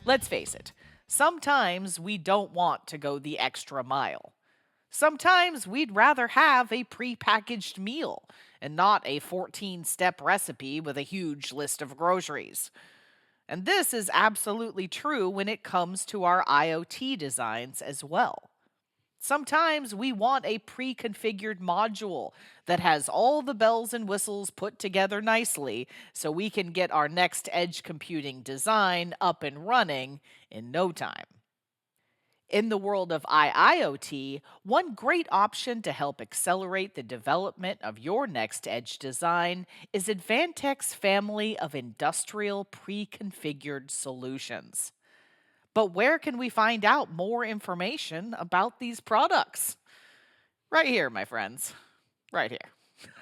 Let's face it, sometimes we don't want to go the extra mile. Sometimes we'd rather have a prepackaged meal and not a 14-step recipe with a huge list of groceries. And this is absolutely true when it comes to our IoT designs as well. Sometimes we want a pre configured module that has all the bells and whistles put together nicely so we can get our next edge computing design up and running in no time. In the world of IIoT, one great option to help accelerate the development of your next edge design is Advantech's family of industrial pre configured solutions. But where can we find out more information about these products? Right here, my friends. Right here.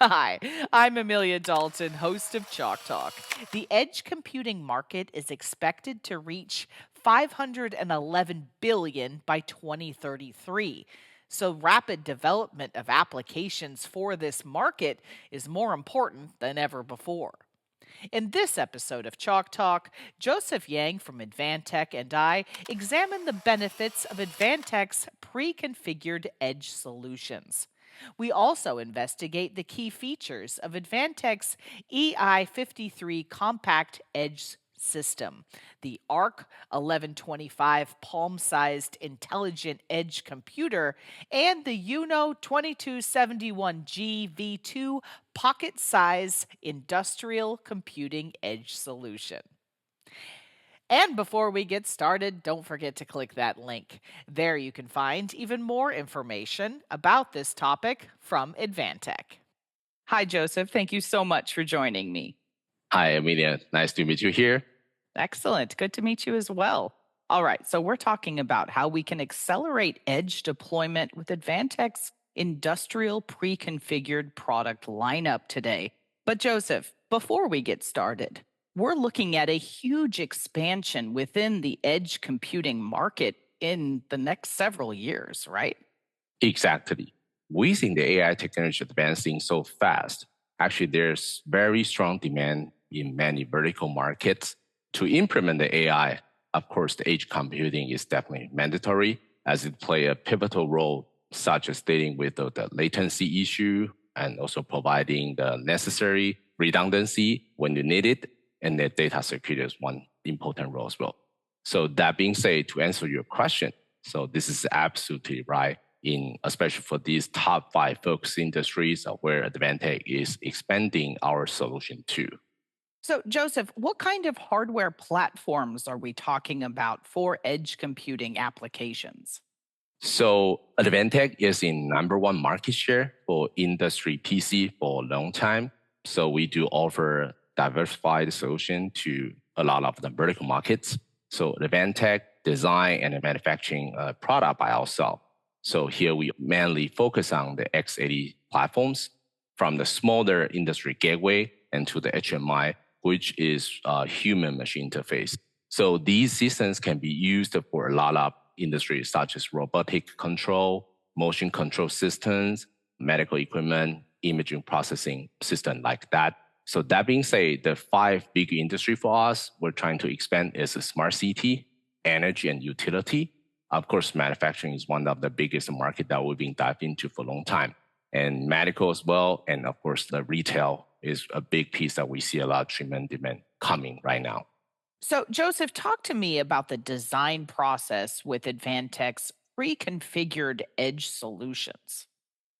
Hi, I'm Amelia Dalton, host of Chalk Talk. The edge computing market is expected to reach 511 billion by 2033. So rapid development of applications for this market is more important than ever before. In this episode of Chalk Talk, Joseph Yang from Advantech and I examine the benefits of Advantech's pre-configured edge solutions. We also investigate the key features of Advantech's EI53 compact edge system, the ARC 1125 palm-sized intelligent edge computer, and the UNO 2271G V2 pocket-size industrial computing edge solution. And before we get started, don't forget to click that link. There you can find even more information about this topic from Advantech. Hi, Joseph. Thank you so much for joining me. Hi, Amelia. Nice to meet you here. Excellent. Good to meet you as well. All right. So we're talking about how we can accelerate edge deployment with Advantech's industrial pre-configured product lineup today. But Joseph, before we get started, we're looking at a huge expansion within the edge computing market in the next several years, right? Exactly. We think the AI technology advancing so fast. Actually, there's very strong demand in many vertical markets. To implement the AI, of course, the edge computing is definitely mandatory as it play a pivotal role, such as dealing with the latency issue and also providing the necessary redundancy when you need it. And the data security is one important role as well. So that being said, to answer your question, so this is absolutely right, especially for these top 5 focus industries where Advantech is expanding our solution to. So, Joseph, what kind of hardware platforms are we talking about for edge computing applications? So Advantech is in #1 market share for industry PC for a long time. So we do offer diversified solution to a lot of the vertical markets. So Advantech design and manufacturing a product by ourselves. So here we mainly focus on the x80 platforms from the smaller industry gateway and to the HMI, which is a human machine interface. So these systems can be used for a lot of industries such as robotic control, motion control systems, medical equipment, imaging processing system like that. So that being said, the 5 big industry for us we're trying to expand is a smart city, energy and utility. Of course, manufacturing is one of the biggest market that we've been dived into for a long time. And medical as well. And of course, the retail is a big piece that we see a lot of tremendous demand coming right now. So, Joseph, talk to me about the design process with Advantech's pre-configured edge solutions.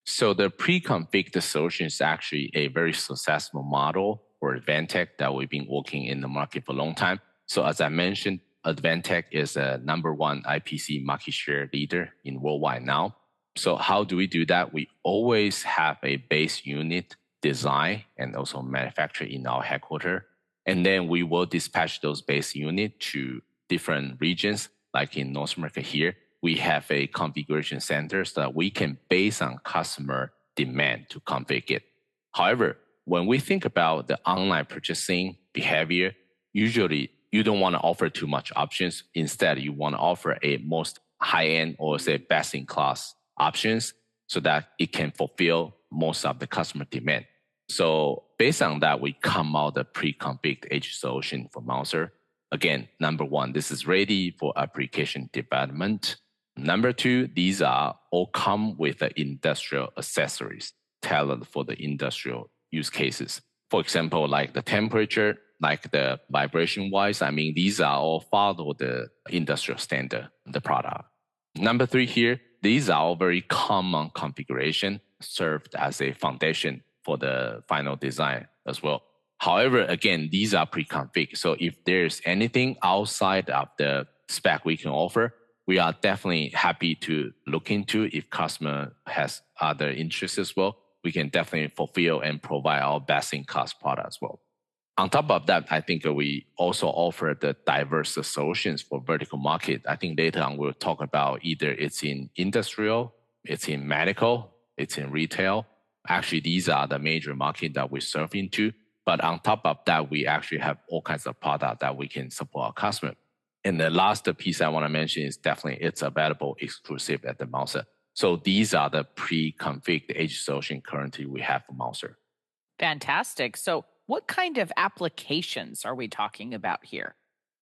So the pre-configured solution is actually a very successful model for Advantech that we've been working in the market for a long time. So as I mentioned, Advantech is a #1 IPC market share leader in worldwide now. So how do we do that? We always have a base unit design and also manufacture in our headquarters. And then we will dispatch those base units to different regions, like in North America here. We have a configuration center so that we can base on customer demand to configure it. However, when we think about the online purchasing behavior, usually you don't want to offer too much options. Instead, you want to offer a most high-end or say best-in-class options so that it can fulfill most of the customer demand. So based on that, we come out the pre-configured edge solution for Mouser. Again, number one, this is ready for application development. Number two, these are all come with the industrial accessories tailored for the industrial use cases. For example, like the temperature, like the vibration wise, I mean, these are all follow the industrial standard, the product. Number three here, these are all very common configuration served as a foundation for the final design as well. However, again, these are pre-configured. So if there's anything outside of the spec we can offer, we are definitely happy to look into. If customer has other interests as well, we can definitely fulfill and provide our best-in-class product as well. On top of that, I think we also offer the diverse solutions for vertical market. I think later on we'll talk about either it's in industrial, it's in medical, it's in retail. Actually, these are the major market that we serve into. But on top of that, we actually have all kinds of products that we can support our customer. And the last piece I want to mention is definitely it's available exclusive at the Mouser. So these are the pre-configured edge solution currently we have for Mouser. Fantastic. So, what kind of applications are we talking about here?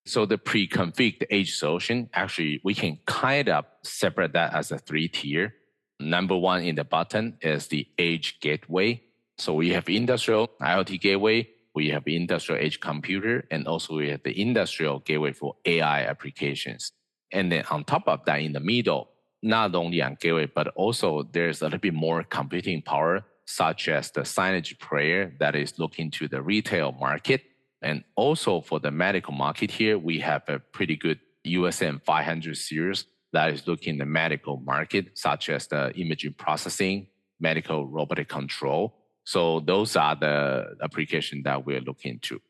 So the pre-configured edge solution, actually, we can kind of separate that as a 3-tier. Number one in the bottom is the edge gateway. So we have industrial IoT gateway, we have industrial edge computer, and also we have the industrial gateway for AI applications. And then on top of that, in the middle, not only on gateway, but also there's a little bit more computing power, such as the signage player that is looking to the retail market. And also for the medical market here, we have a pretty good USM 500 series that is looking the medical market, such as the imaging processing, medical robotic control. So those are the applications that we're looking into.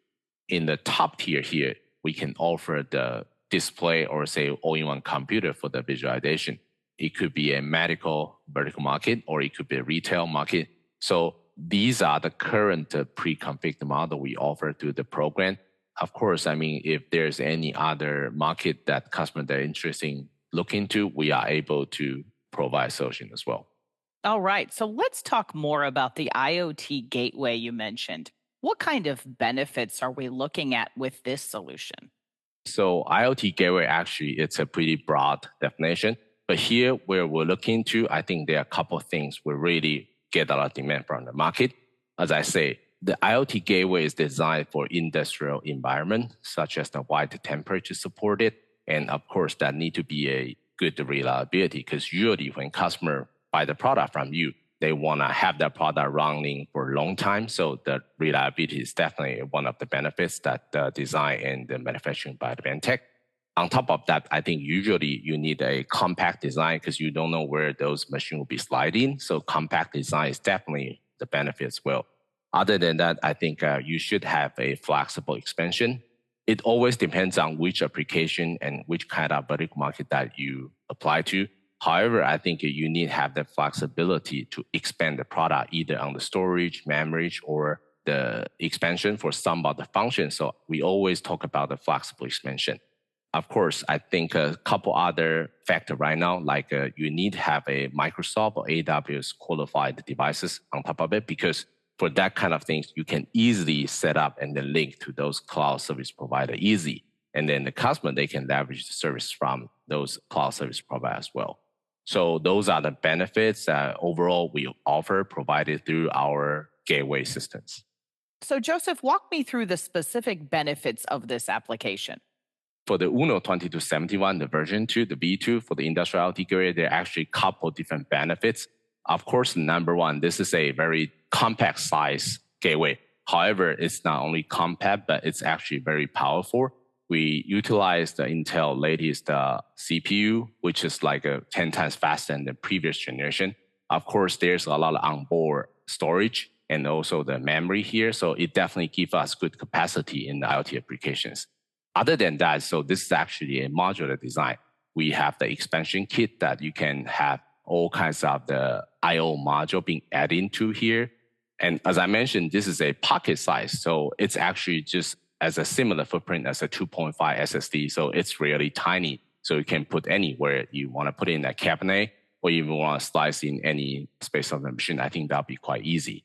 In the top tier here, we can offer the display or say all-in-one computer for the visualization. It could be a medical vertical market or it could be a retail market. So these are the current pre-configured model we offer to the program. Of course, I mean, if there's any other market that customer that are interested in looking into, we are able to provide solution as well. All right. So, let's talk more about the IoT gateway you mentioned. What kind of benefits are we looking at with this solution? So IoT gateway, actually, it's a pretty broad definition. But here, where we're looking to, I think there are a couple of things we really get a lot of demand from the market. As I say, the IoT gateway is designed for industrial environment, such as the wide temperature supported. And of course, that need to be a good reliability, because usually when customer buy the product from you, they want to have that product running for a long time. So the reliability is definitely one of the benefits that the design and the manufacturing by Advantech. On top of that, I think usually you need a compact design because you don't know where those machines will be sliding. So compact design is definitely the benefit as well. Other than that, I think you should have a flexible expansion. It always depends on which application and which kind of vertical market that you apply to. However, I think you need to have the flexibility to expand the product either on the storage, memory, or the expansion for some of the functions. So we always talk about the flexible expansion. Of course, I think a couple other factors right now, like you need to have a Microsoft or AWS qualified devices on top of it, because for that kind of things, you can easily set up and then link to those cloud service provider easy. And then the customer, they can leverage the service from those cloud service providers as well. So those are the benefits that overall we offer provided through our gateway systems. So, Joseph, walk me through the specific benefits of this application. For the UNO 2271, the version 2, the V2 for the industrial IoT gateway, there are actually a couple different benefits. Of course, number one, this is a very compact size gateway. However, it's not only compact, but it's actually very powerful. We utilize the Intel latest CPU, which is like 10 times faster than the previous generation. Of course, there's a lot of onboard storage and also the memory here. So it definitely gives us good capacity in the IoT applications. Other than that, so this is actually a modular design. We have the expansion kit that you can have all kinds of the I/O module being added into here. And as I mentioned, this is a pocket size. So it's actually just as a similar footprint as a 2.5 SSD. So it's really tiny. So you can put anywhere you want to put it in a cabinet, or even want to slice in any space of the machine. I think that'll be quite easy.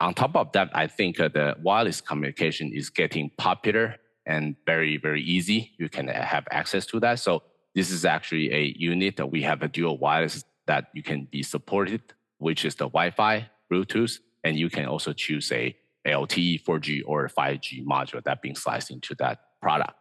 On top of that, I think the wireless communication is getting popular. and very, very easy. You can have access to that. So this is actually a unit that we have a dual wireless that you can be supported, which is the Wi-Fi, Bluetooth, and you can also choose a LTE, 4G, or 5G module that being sliced into that product.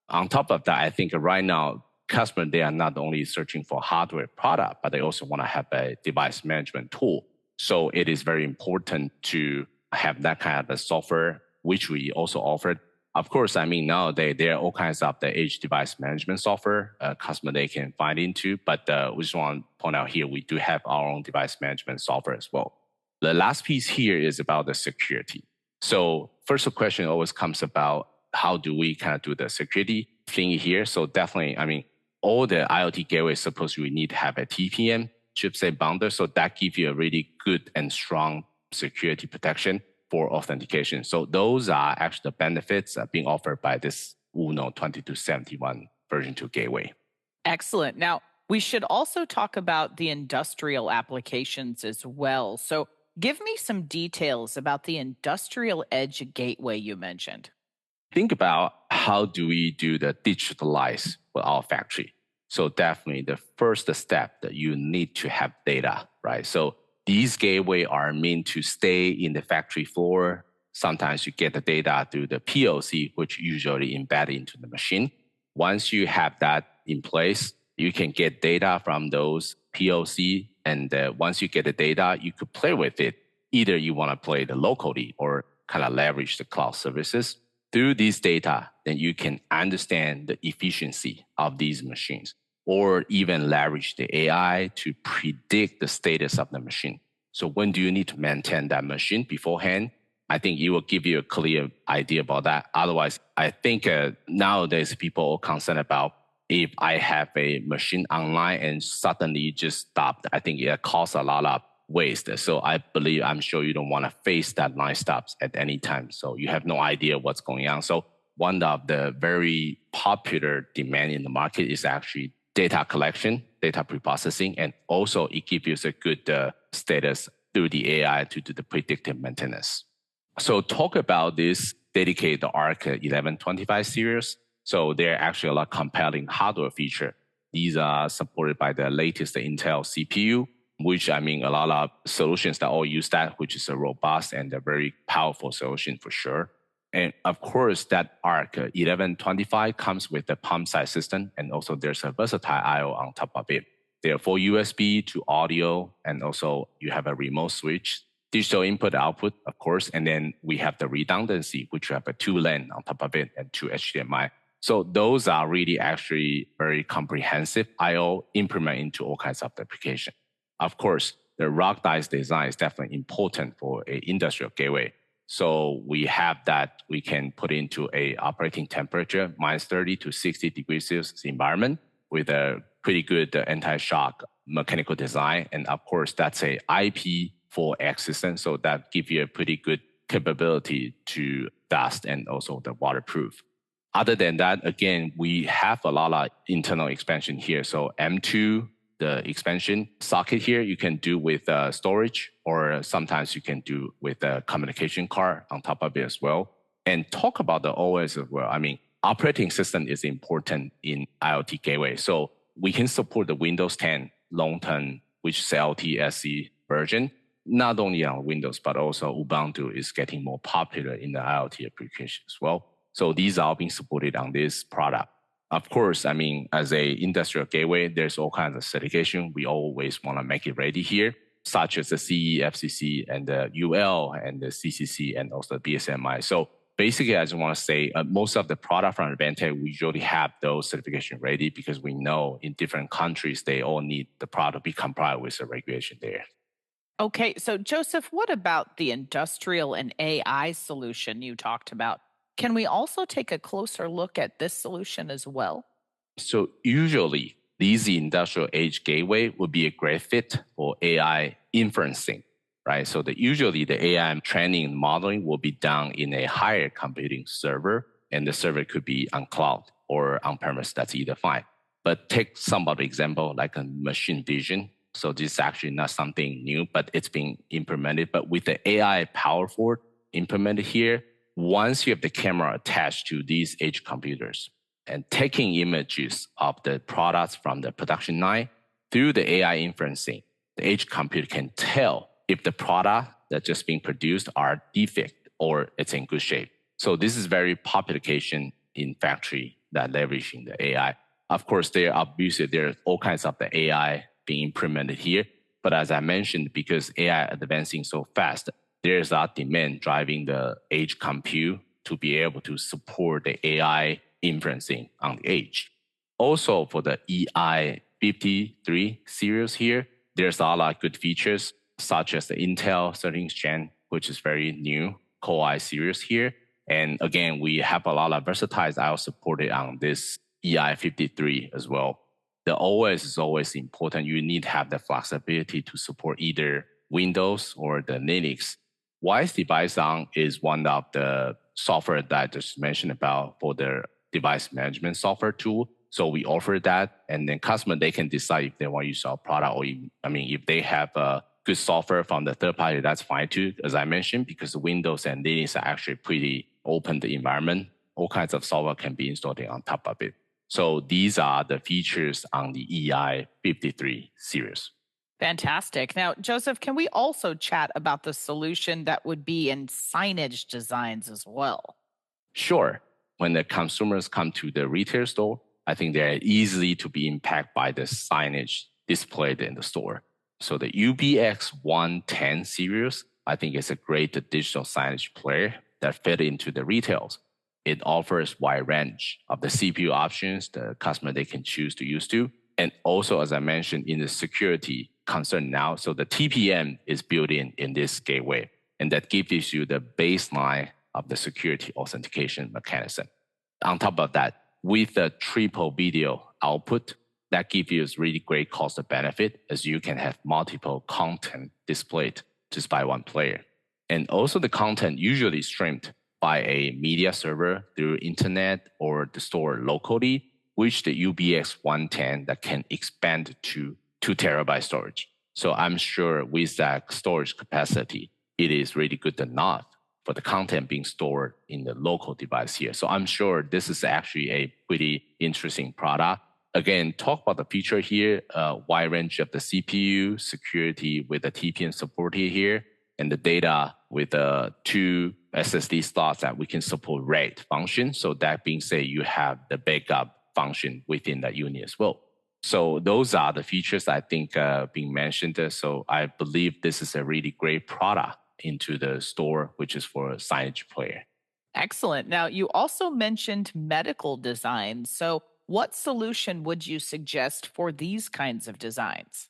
On top of that, I think right now, customers, they are not only searching for hardware product, but they also want to have a device management tool. So it is very important to have that kind of a software, which we also offered. Of course, I mean, nowadays, there are all kinds of the edge device management software customer they can find into, but we just want to point out here, we do have our own device management software as well. The last piece here is about the security. So first question always comes about how do we kind of do the security thing here? So definitely, I mean, all the IoT gateways suppose we need to have a TPM, chipset bounder. So that gives you a really good and strong security protection for authentication. So those are actually the benefits being offered by this UNO 2271 version 2 gateway. Excellent. Now, we should also talk about the industrial applications as well. So, give me some details about the industrial edge gateway you mentioned. Think about how do we do the digitalize for our factory. So definitely the first step that you need to have data, right? So these gateway are meant to stay in the factory floor. Sometimes you get the data through the PLC, which usually embedded into the machine. Once you have that in place, you can get data from those PLC. And once you get the data, you could play with it. Either you want to play it locally or kind of leverage the cloud services. Through these data, then you can understand the efficiency of these machines, or even leverage the AI to predict the status of the machine. So when do you need to maintain that machine beforehand? I think it will give you a clear idea about that. Otherwise, I think nowadays people are concerned about if I have a machine online and suddenly just stopped. I think it costs a lot of waste. So I'm sure you don't want to face that line stops at any time. So you have no idea what's going on. So one of the very popular demand in the market is actually data collection, data preprocessing, and also it gives you a good status through the AI to do the predictive maintenance. So talk about this dedicated ARC 1125 series. So there are actually a lot of compelling hardware feature. These are supported by the latest Intel CPU, which I mean, a lot of solutions that all use that, which is a robust and a very powerful solution for sure. And of course, that ARC 1125 comes with the pump side system, and also there's a versatile I/O on top of it. Therefore, USB to audio, and also you have a remote switch, digital input output, of course, and then we have the redundancy, which you have a 2 LAN on top of it and 2 HDMI. So those are really actually very comprehensive I/O implement into all kinds of applications. Of course, the rock dice design is definitely important for an industrial gateway. So we have that we can put into a operating temperature, minus 30 to 60 degrees Celsius environment with a pretty good anti-shock mechanical design. And of course, that's a IP4X system. So that gives you a pretty good capability to dust and also the waterproof. Other than that, again, we have a lot of internal expansion here. So M2, the expansion socket here, you can do with storage, or sometimes you can do with a communication card on top of it as well. And talk about the OS as well. I mean, operating system is important in IoT gateway. So we can support the Windows 10 long-term, which is LTSC version, not only on Windows, but also Ubuntu is getting more popular in the IoT application as well. So these are being supported on this product. Of course, I mean, as a industrial gateway, there's all kinds of certification. We always want to make it ready here, such as the CE, FCC, and the UL, and the CCC, and also the BSMI. So basically, I just want to say most of the product from Advantech, we usually have those certification ready because we know in different countries, they all need the product to be compliant with the regulation there. Okay, so Joseph, what about the industrial and AI solution you talked about? Can we also take a closer look at this solution as well? So usually, these industrial edge gateway would be a great fit for AI inferencing, right? So usually the AI training and modeling will be done in a higher computing server, and the server could be on cloud or on premise. That's either fine. But take some other example like a machine vision. So this is actually not something new, but it's being implemented. But with the AI powerful implemented here, once you have the camera attached to these edge computers and taking images of the products from the production line through the AI inferencing, the edge computer can tell if the product that's just being produced are defect or it's in good shape. So this is very popular application in factory that leveraging the AI. Of course, there are all kinds of the AI being implemented here. But as I mentioned, because AI advancing so fast, there's a demand driving the edge compute to be able to support the AI inferencing on the edge. Also, for the EI53 series here, there's a lot of good features, such as the Intel 13th Gen, which is very new, Core i series here. And again, we have a lot of versatile IO supported on this EI53 as well. The OS is always important. You need to have the flexibility to support either Windows or the Linux. Wise Device On is one of the software that I just mentioned about for the device management software tool. So we offer that, and then customer, they can decide if they want to use our product or, if they have a good software from the third party, that's fine too, as I mentioned, because Windows and Linux are actually pretty open the environment. All kinds of software can be installed on top of it. So these are the features on the EI53 series. Fantastic. Now, Joseph, can we also chat about the solution that would be in signage designs as well? Sure. When the consumers come to the retail store, I think they're easily to be impacted by the signage displayed in the store. So the UBX 110 series, I think is a great digital signage player that fit into the retails. It offers wide range of the CPU options the customer they can choose to use to. And also, as I mentioned, in the security concern now, so the TPM is built in this gateway, and that gives you the baseline of the security authentication mechanism. On top of that, with the triple video output, that gives you a really great cost benefit, as you can have multiple content displayed just by one player. And also the content usually streamed by a media server through internet or the store locally, which the UBX 110 that can expand to 2 terabyte storage. So I'm sure with that storage capacity, it is really good enough for the content being stored in the local device here. So I'm sure this is actually a pretty interesting product. Again, talk about the feature here, wide range of the CPU, security with the TPM supported here, and the data with the 2 SSD slots that we can support RAID function. So that being said, you have the backup function within that unit as well. So those are the features I think being mentioned. So I believe this is a really great product into the store, which is for a signage player. Excellent. Now, you also mentioned medical design. So, what solution would you suggest for these kinds of designs?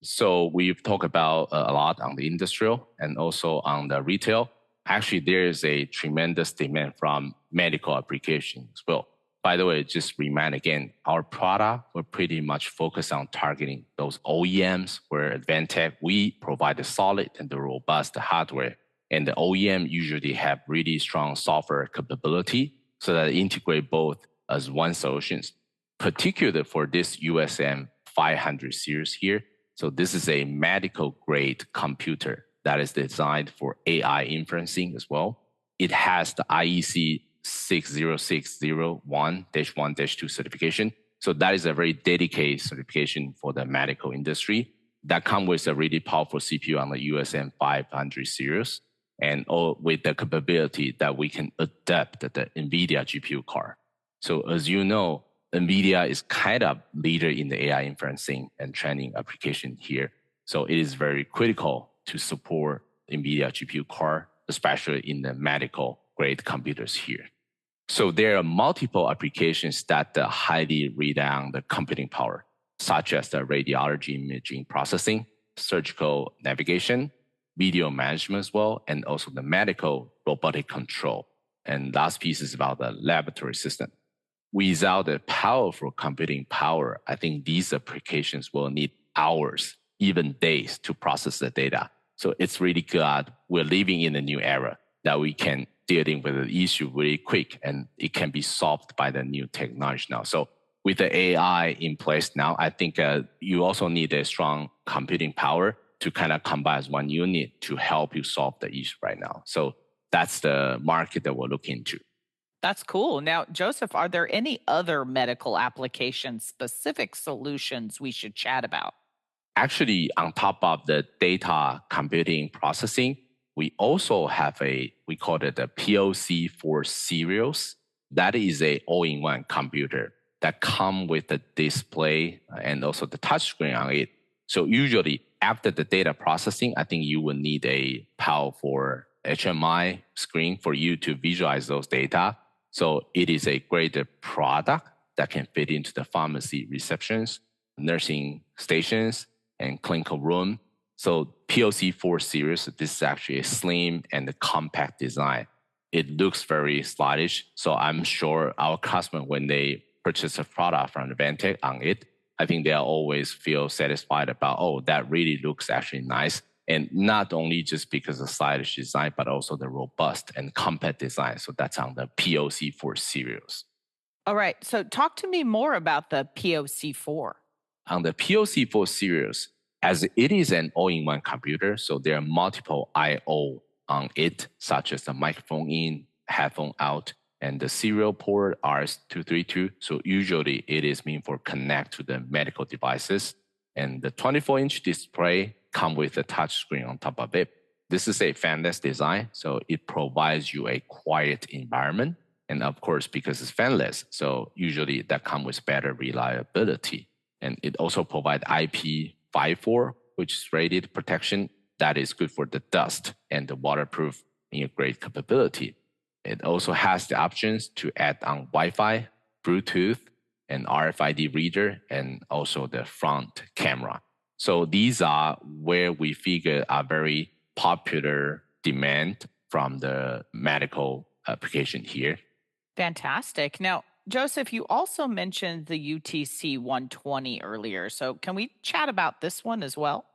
So we've talked about a lot on the industrial and also on the retail. Actually, there is a tremendous demand from medical applications as well. By the way, just remind again, our product, we're pretty much focused on targeting those OEMs where Advantech, we provide the solid and the robust hardware. And the OEM usually have really strong software capability so that they integrate both as one solutions, particularly for this USM 500 series here. So this is a medical grade computer that is designed for AI inferencing as well. It has the IEC 60601-1-2 certification. So that is a very dedicated certification for the medical industry that comes with a really powerful CPU on the USM 500 series and all with the capability that we can adapt the NVIDIA GPU card. So as you know, NVIDIA is kind of leader in the AI inferencing and training application here. So it is very critical to support NVIDIA GPU card, especially in the medical grade computers here. So there are multiple applications that highly rely on the computing power, such as the radiology imaging processing, surgical navigation, video management as well, and also the medical robotic control. And last piece is about the laboratory system. Without the powerful computing power, I think these applications will need hours, even days to process the data. So it's really good. We're living in a new era that we can dealing with the issue really quick and it can be solved by the new technology now. So with the AI in place now, I think you also need a strong computing power to kind of combine as one unit to help you solve the issue right now. So that's the market that we're looking into. That's cool. Now, Joseph, are there any other medical application specific solutions we should chat about? Actually, on top of the data computing processing, we also have we call it the POC for serials. That is a all-in-one computer that come with the display and also the touchscreen on it. So usually after the data processing, I think you will need a powerful HMI screen for you to visualize those data. So it is a great product that can fit into the pharmacy receptions, nursing stations, and clinical room. So POC 4 series, this is actually a slim and compact design. It looks very stylish. So I'm sure our customer, when they purchase a product from Advantech on it, I think they'll always feel satisfied about, oh, that really looks actually nice. And not only just because of stylish design, but also the robust and compact design. So that's on the POC 4 series. All right. So talk to me more about the POC4. On the POC4 series, as it is an all-in-one computer, so there are multiple I/O on it, such as the microphone in, headphone out, and the serial port RS-232. So usually it is meant for connect to the medical devices. And the 24-inch display come with a touchscreen on top of it. This is a fanless design, so it provides you a quiet environment. And of course, because it's fanless, so usually that comes with better reliability. And it also provides IP54, which is rated protection that is good for the dust and the waterproof in a great capability. It also has the options to add on Wi-Fi, Bluetooth, and RFID reader, and also the front camera. So these are where we figure are very popular demand from the medical application here. Fantastic. Now, Joseph, you also mentioned the UTC 120 earlier. So can we chat about this one as well?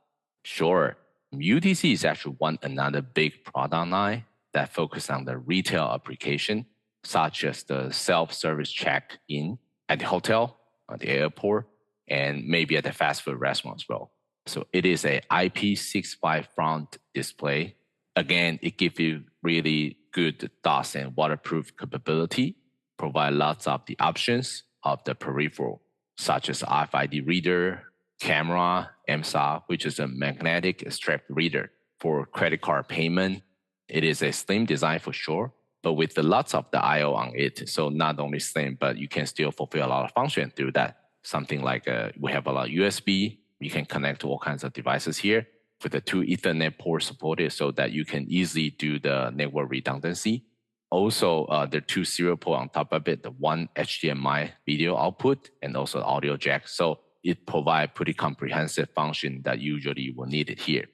Sure. UTC is actually another big product line that focus on the retail application, such as the self-service check-in at the hotel, at the airport, and maybe at the fast food restaurant as well. So it is a IP65 front display. Again, it gives you really good dust and waterproof capability, provide lots of the options of the peripheral, such as RFID reader, camera, MSA, which is a magnetic strip reader for credit card payment. It is a slim design for sure, but with lots of the I/O on it. So not only slim, but you can still fulfill a lot of function through that. Something like we have a lot of USB. You can connect to all kinds of devices here with the 2 Ethernet ports supported so that you can easily do the network redundancy. Also, there are 2 serial ports on top of it, the 1 HDMI video output and also audio jack. So it provides pretty comprehensive function that usually you will need it here.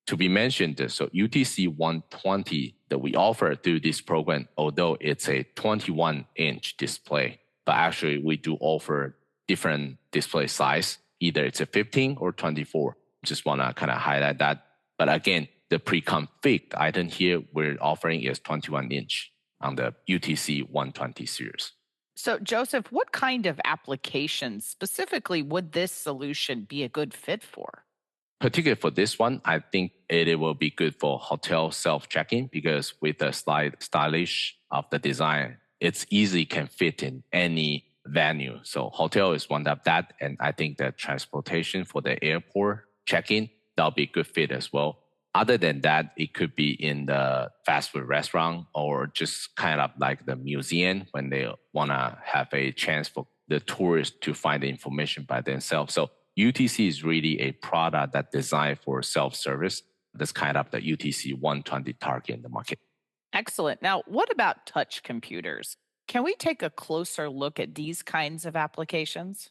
To be mentioned, so UTC 120 that we offer through this program, although it's a 21-inch display, but actually we do offer different display size. Either it's a 15 or 24. Just want to kind of highlight that. But again, the pre-configured item here we're offering is 21-inch on the UTC 120 series. So, Joseph, what kind of applications specifically would this solution be a good fit for? Particularly for this one, I think it will be good for hotel self-check-in because with the stylish of the design, it's easy can fit in any venue. So hotel is one of that. And I think the transportation for the airport check-in, that'll be a good fit as well. Other than that, it could be in the fast food restaurant or just kind of like the museum when they want to have a chance for the tourists to find the information by themselves. So UTC is really a product that designed for self-service. That's kind of the UTC 120 target in the market. Excellent. Now, what about touch computers? Can we take a closer look at these kinds of applications?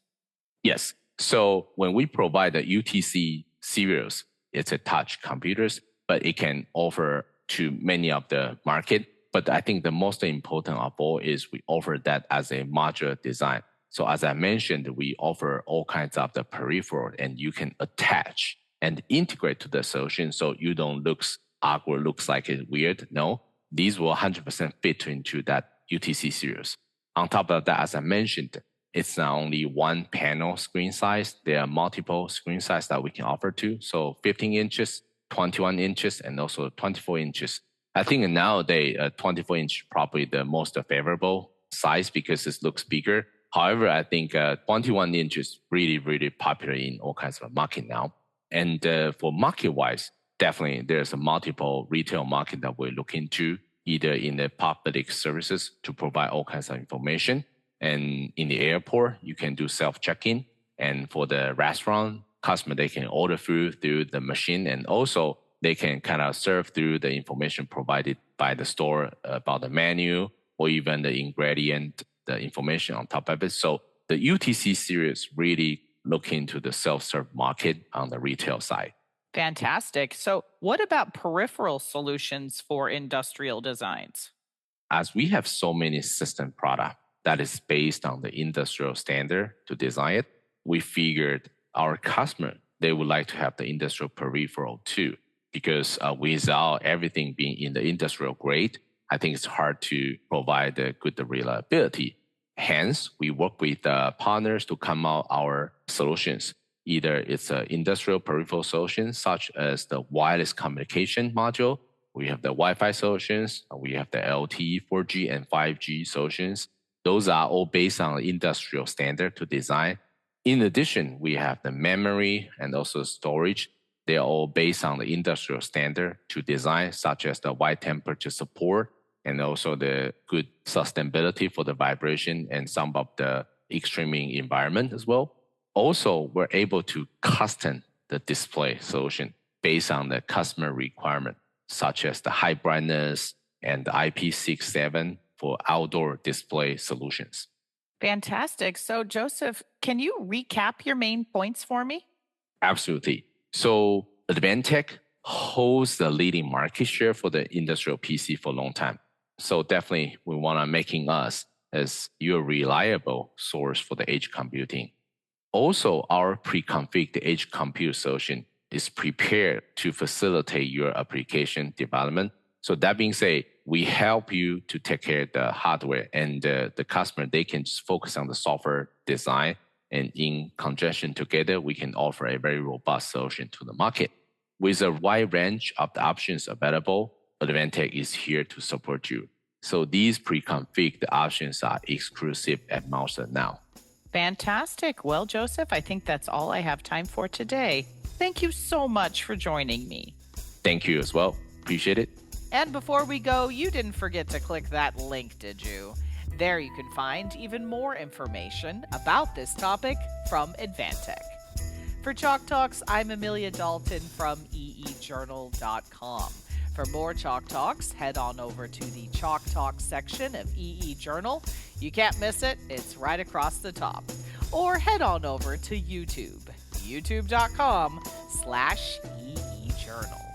Yes. So when we provide the UTC series, it's a touch computers, but it can offer to many of the market. But I think the most important of all is we offer that as a modular design. So as I mentioned, we offer all kinds of the peripheral and you can attach and integrate to the solution so you don't looks awkward, looks like it's weird. No, these will 100% fit into that UTC series. On top of that, as I mentioned, it's not only one panel screen size. There are multiple screen size that we can offer to. So 15 inches, 21 inches, and also 24 inches. I think nowadays, 24-inch probably the most favorable size because it looks bigger. However, I think 21-inch is really, really popular in all kinds of market now. And for market-wise, definitely there's a multiple retail market that we look into, either in the public services to provide all kinds of information. And in the airport, you can do self-check-in. And for the restaurant, customer, they can order food through the machine. And also they can kind of serve through the information provided by the store about the menu or even the ingredient, the information on top of it. So the UTC series really look into the self-serve market on the retail side. Fantastic. So, what about peripheral solutions for industrial designs? As we have so many system product that is based on the industrial standard to design it, we figured our customer, they would like to have the industrial peripheral too, because without everything being in the industrial grade, I think it's hard to provide the good reliability. Hence, we work with partners to come out our solutions. Either it's an industrial peripheral solution, such as the wireless communication module. We have the Wi-Fi solutions. We have the LTE, 4G, and 5G solutions. Those are all based on industrial standard to design. In addition, we have the memory and also storage. They are all based on the industrial standard to design, such as the wide temperature support and also the good sustainability for the vibration and some of the extreme environment as well. Also, we're able to custom the display solution based on the customer requirement, such as the high brightness and the IP67 for outdoor display solutions. Fantastic. So, Joseph, can you recap your main points for me? Absolutely. So Advantech holds the leading market share for the industrial PC for a long time. So definitely we want to making us as your reliable source for the edge computing. Also, our pre-configured edge compute solution is prepared to facilitate your application development. So that being said, we help you to take care of the hardware and the customer, they can just focus on the software design. And in conjunction together, we can offer a very robust solution to the market. With a wide range of the options available, Advantech is here to support you. So these pre-configured options are exclusive at Mouser now. Fantastic. Well, Joseph, I think that's all I have time for today. Thank you so much for joining me. Thank you as well. Appreciate it. And before we go, you didn't forget to click that link, did you? There you can find even more information about this topic from Advantech. For Chalk Talks, I'm Amelia Dalton from eejournal.com. For more Chalk Talks, head on over to the Chalk Talks section of EE Journal. You can't miss it, it's right across the top. Or head on over to YouTube, youtube.com/EE Journal.